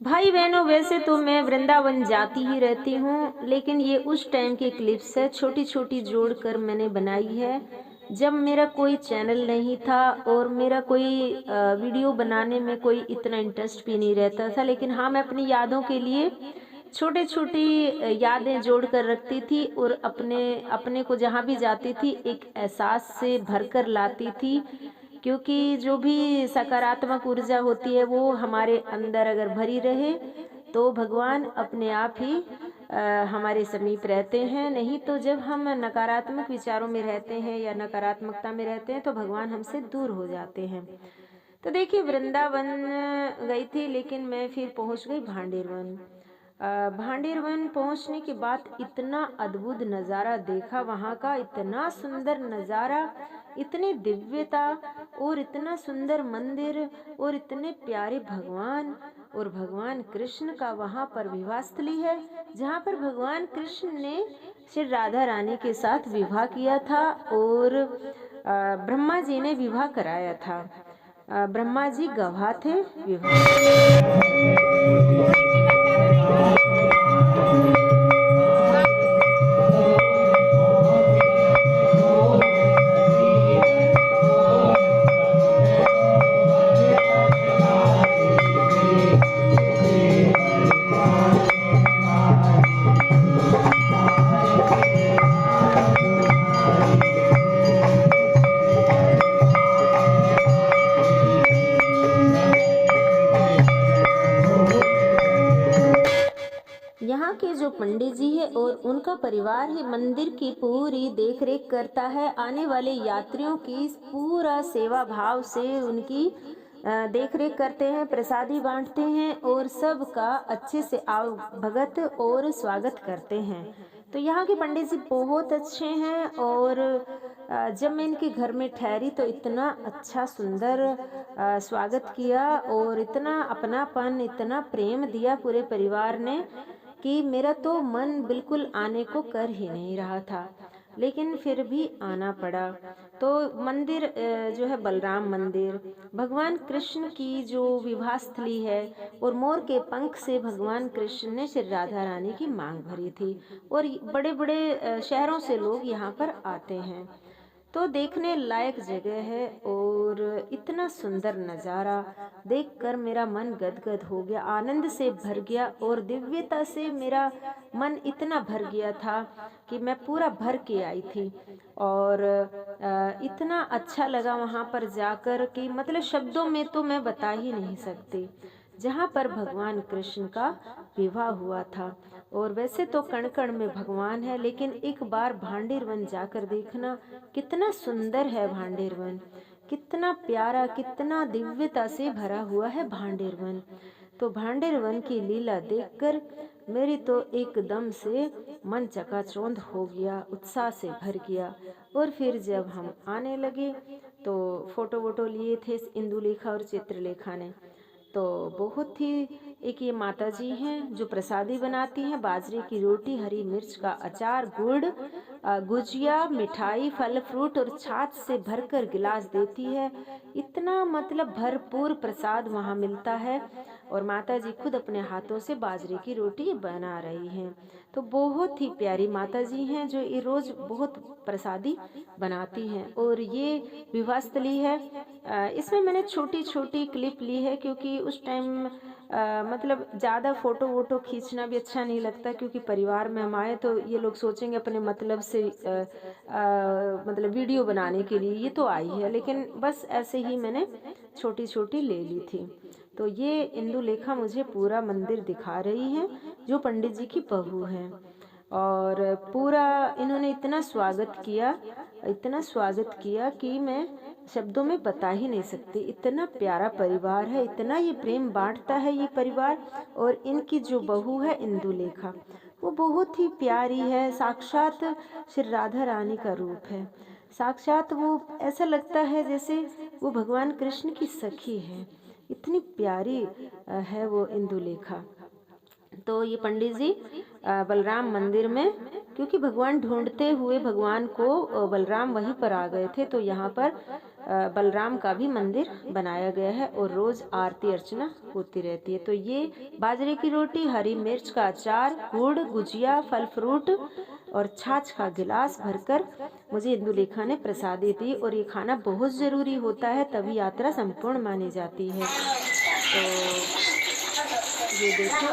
भाई बहनों, वैसे तो मैं वृंदावन जाती ही रहती हूँ, लेकिन ये उस टाइम की क्लिप्स है, छोटी छोटी जोड़कर मैंने बनाई है। जब मेरा कोई चैनल नहीं था और मेरा कोई वीडियो बनाने में कोई इतना इंटरेस्ट भी नहीं रहता था, लेकिन हाँ, मैं अपनी यादों के लिए छोटे छोटी यादें जोड़ कर रखती थी और अपने अपने को जहाँ भी जाती थी एक एहसास से भर कर लाती थी। क्योंकि जो भी सकारात्मक ऊर्जा होती है वो हमारे अंदर अगर भरी रहे तो भगवान अपने आप ही हमारे समीप रहते हैं। नहीं तो जब हम नकारात्मक विचारों में रहते हैं या नकारात्मकता में रहते हैं तो भगवान हमसे दूर हो जाते हैं। तो देखिए, वृंदावन गई थी, लेकिन मैं फिर पहुंच गई भांडेर वन। भांडेर वन पहुंचने के बाद इतना अद्भुत नज़ारा देखा, वहाँ का इतना सुंदर नज़ारा, इतनी दिव्यता और इतना सुंदर मंदिर और इतने प्यारे भगवान। और भगवान कृष्ण का वहाँ पर विवाह स्थली है, जहाँ पर भगवान कृष्ण ने श्री राधा रानी के साथ विवाह किया था और ब्रह्मा जी ने विवाह कराया था। ब्रह्मा जी गवाह थे विवाह। यहाँ के जो पंडित जी है और उनका परिवार ही मंदिर की पूरी देखरेख करता है। आने वाले यात्रियों की पूरा सेवा भाव से उनकी देखरेख करते हैं, प्रसादी बांटते हैं और सबका अच्छे से भगत और स्वागत करते हैं। तो यहाँ के पंडित जी बहुत अच्छे हैं। और जब मैं इनके घर में ठहरी तो इतना अच्छा सुंदर स्वागत किया और इतना अपनापन, इतना प्रेम दिया पूरे परिवार ने कि मेरा तो मन बिल्कुल आने को कर ही नहीं रहा था, लेकिन फिर भी आना पड़ा। तो मंदिर जो है बलराम मंदिर, भगवान कृष्ण की जो विवाह स्थली है और मोर के पंख से भगवान कृष्ण ने श्री राधा रानी की मांग भरी थी। और बड़े बड़े शहरों से लोग यहाँ पर आते हैं। तो देखने लायक जगह है और इतना सुंदर नज़ारा देखकर मेरा मन गदगद हो गया, आनंद से भर गया और दिव्यता से मेरा मन इतना भर गया था कि मैं पूरा भर के आई थी। और इतना अच्छा लगा वहाँ पर जाकर कि मतलब शब्दों में तो मैं बता ही नहीं सकती, जहाँ पर भगवान कृष्ण का विवाह हुआ था। और वैसे तो कण कण में भगवान है, लेकिन एक बार भांडेर वन जाकर देखना, कितना सुंदर है भांडेर वन, कितना प्यारा, कितना दिव्यता से भरा हुआ है भांडेर वन। तो भांडेर वन की लीला देखकर मेरी तो एकदम से मन चकाचौंध हो गया, उत्साह से भर गया। और फिर जब हम आने लगे तो फोटो वोटो लिए थे इंदुलेखा और चित्रलेखा ने। तो बहुत ही, एक ये माता जी हैं जो प्रसादी बनाती हैं, बाजरे की रोटी, हरी मिर्च का अचार, गुड़, गुजिया, मिठाई, फल फ्रूट और छाछ से भरकर गिलास देती है। इतना मतलब भरपूर प्रसाद वहाँ मिलता है। और माता जी खुद अपने हाथों से बाजरे की रोटी बना रही हैं। तो बहुत ही प्यारी माता जी हैं जो ये रोज बहुत प्रसादी बनाती हैं। और ये विवाह स्थली है। इसमें मैंने छोटी छोटी क्लिप ली है, क्योंकि उस टाइम मतलब ज़्यादा फ़ोटो वोटो खींचना भी अच्छा नहीं लगता, क्योंकि परिवार में हम आए तो ये लोग सोचेंगे अपने मतलब से मतलब वीडियो बनाने के लिए ये तो आई है, लेकिन बस ऐसे ही मैंने छोटी छोटी ले ली थी। तो ये इंदुलेखा मुझे पूरा मंदिर दिखा रही है, जो पंडित जी की बहू है। और पूरा इन्होंने इतना स्वागत किया, इतना स्वागत किया कि मैं शब्दों में बता ही नहीं सकती। इतना प्यारा परिवार है, इतना ये प्रेम बांटता है ये परिवार। और इनकी जो बहू है इंदुलेखा, वो बहुत ही प्यारी है, साक्षात श्री राधा रानी का रूप है। साक्षात वो ऐसा लगता है जैसे वो भगवान कृष्ण की सखी है, इतनी प्यारी है वो इंदुलेखा। तो ये पंडित जी बलराम मंदिर में क्योंकि भगवान ढूंढते हुए भगवान को बलराम वहीं पर आ गए थे, तो यहाँ पर बलराम का भी मंदिर बनाया गया है और रोज आरती अर्चना होती रहती है। तो ये बाजरे की रोटी, हरी मिर्च का अचार, गुड़, गुजिया, फल फ्रूट और छाछ का गिलास भरकर मुझे इंदुलेखा ने प्रसादी दी, और ये खाना बहुत ज़रूरी होता है, तभी यात्रा संपूर्ण मानी जाती है। तो ये देखो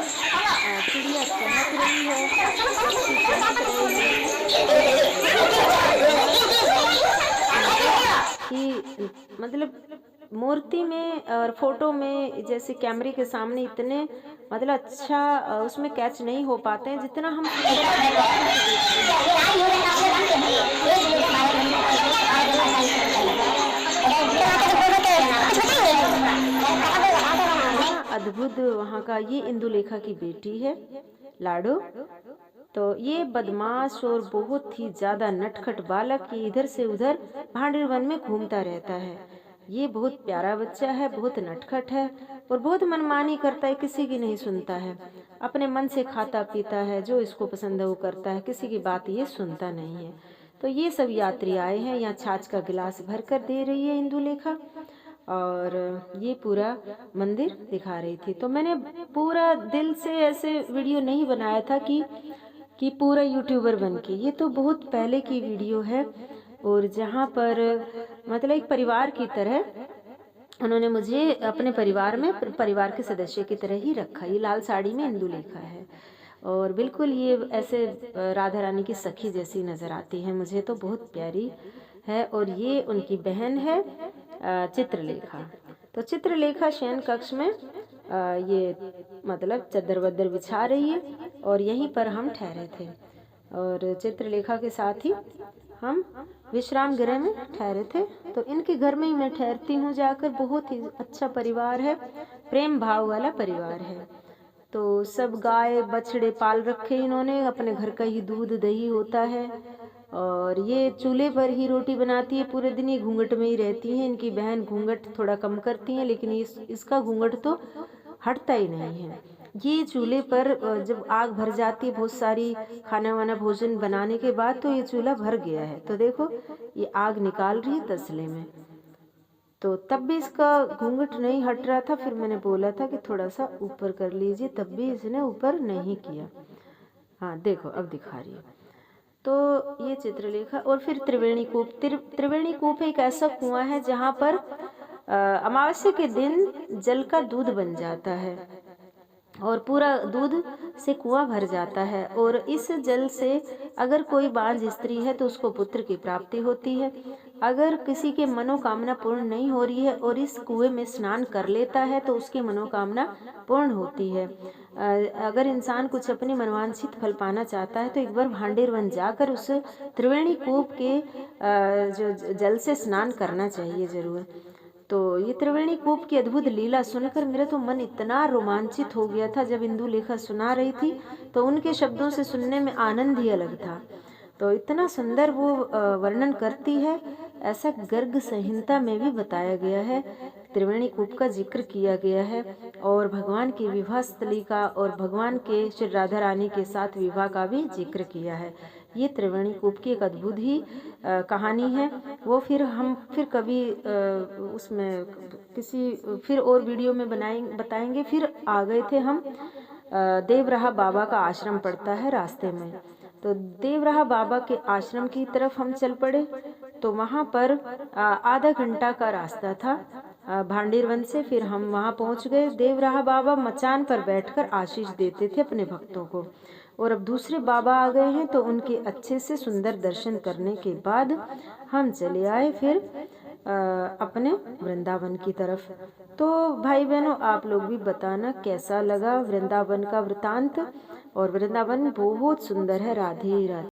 चिड़िया चहक रही है, पक्षी चहक रहे हैं कि मतलब मूर्ति में और फोटो में जैसे कैमरे के सामने इतने मतलब अच्छा उसमें कैच नहीं हो पाते हैं जितना हम सुंदर अपनी आँखों से देखते हैं। अद्भुत वहाँ का ये इंदुलेखा की बेटी है लाडो। तो ये बदमाश और बहुत ही ज्यादा नटखट बालक ये इधर से उधर भांडीर वन में घूमता रहता है। ये बहुत प्यारा बच्चा है, बहुत नटखट है और बहुत मनमानी करता है, किसी की नहीं सुनता है, अपने मन से खाता पीता है, जो इसको पसंद है वो करता है, किसी की बात ये सुनता नहीं है। तो ये सब यात्री आए हैं, यहाँ छाछ का गिलास भर कर दे रही है इंदुलेखा और ये पूरा मंदिर दिखा रही थी। तो मैंने पूरा दिल से ऐसे वीडियो नहीं बनाया था कि पूरा यूट्यूबर बन के, ये तो बहुत पहले की वीडियो है और जहाँ पर मतलब एक परिवार की तरह उन्होंने मुझे अपने परिवार में परिवार के सदस्य की तरह ही रखा। ये लाल साड़ी में इंदुलेखा है और बिल्कुल ये ऐसे राधा रानी की सखी जैसी नज़र आती है, मुझे तो बहुत प्यारी है। और ये उनकी बहन है चित्रलेखा। तो चित्रलेखा शयन कक्ष में ये मतलब चद्दर वद्दर बिछा रही है और यहीं पर हम ठहरे थे और चित्रलेखा के साथ ही हम विश्राम गृह में ठहरे थे। तो इनके घर में ही मैं ठहरती हूँ जाकर। बहुत ही अच्छा परिवार है, प्रेम भाव वाला परिवार है। तो सब गाय बछड़े पाल रखे इन्होंने, अपने घर का ही दूध दही होता है और ये चूल्हे पर ही रोटी बनाती है, पूरे दिन ये घूंघट में ही रहती है। इनकी बहन घूंघट थोड़ा कम करती है लेकिन इसका घूंघट तो हटता ही नहीं है। ये चूल्हे पर जब आग भर जाती है बहुत सारी खाना वाना भोजन बनाने के बाद, तो ये चूल्हा भर गया है, तो देखो ये आग निकाल रही है तसले में। तो तब भी इसका घूंघट नहीं हट रहा था, फिर मैंने बोला था कि थोड़ा सा ऊपर कर लीजिए, तब भी इसने ऊपर नहीं किया। हाँ देखो अब दिखा रही है। तो ये चित्रलेखा और फिर त्रिवेणी कूप। त्रिवेणी कूप एक ऐसा कुआं है जहाँ पर अमावस्या के दिन जल का दूध बन जाता है और पूरा दूध से कुआं भर जाता है और इस जल से अगर कोई बांझ स्त्री है तो उसको पुत्र की प्राप्ति होती है। अगर किसी के मनोकामना पूर्ण नहीं हो रही है और इस कुएं में स्नान कर लेता है तो उसकी मनोकामना पूर्ण होती है। अगर इंसान कुछ अपनी मनवांछित फल पाना चाहता है तो एक बार भांडेर वन जाकर उस त्रिवेणी कूप के जो जल से स्नान करना चाहिए जरूर। तो ये त्रिवेणी कूप की अद्भुत लीला सुनकर मेरा तो मन इतना रोमांचित हो गया था। जब इंदुलेखा सुना रही थी तो उनके शब्दों से सुनने में आनंद ही अलग था। तो इतना सुंदर वो वर्णन करती है, ऐसा गर्ग संहिता में भी बताया गया है, त्रिवेणी कूप का जिक्र किया गया है और भगवान की विवाह स्थली का और भगवान के श्री राधा रानी के साथ विवाह का भी जिक्र किया है। ये त्रिवेणी कूप की एक अद्भुत ही कहानी है। वो फिर हम फिर कभी उसमें किसी फिर और वीडियो में बताएंगे। फिर आ गए थे हम देवराहा बाबा का आश्रम पड़ता है रास्ते में, तो देवराहा बाबा के आश्रम की तरफ हम चल पड़े। तो वहाँ पर आधा घंटा का रास्ता था भांडेर वन से। फिर हम वहाँ पहुँच गए। देवराहा बाबा मचान पर बैठकर आशीष देते थे अपने भक्तों को और अब दूसरे बाबा आ गए हैं तो उनके अच्छे से सुंदर दर्शन करने के बाद हम चले आए फिर अपने वृंदावन की तरफ। तो भाई बहनों आप लोग भी बताना कैसा लगा वृंदावन का वृतांत। और वृंदावन बहुत सुंदर है। राधे राधे।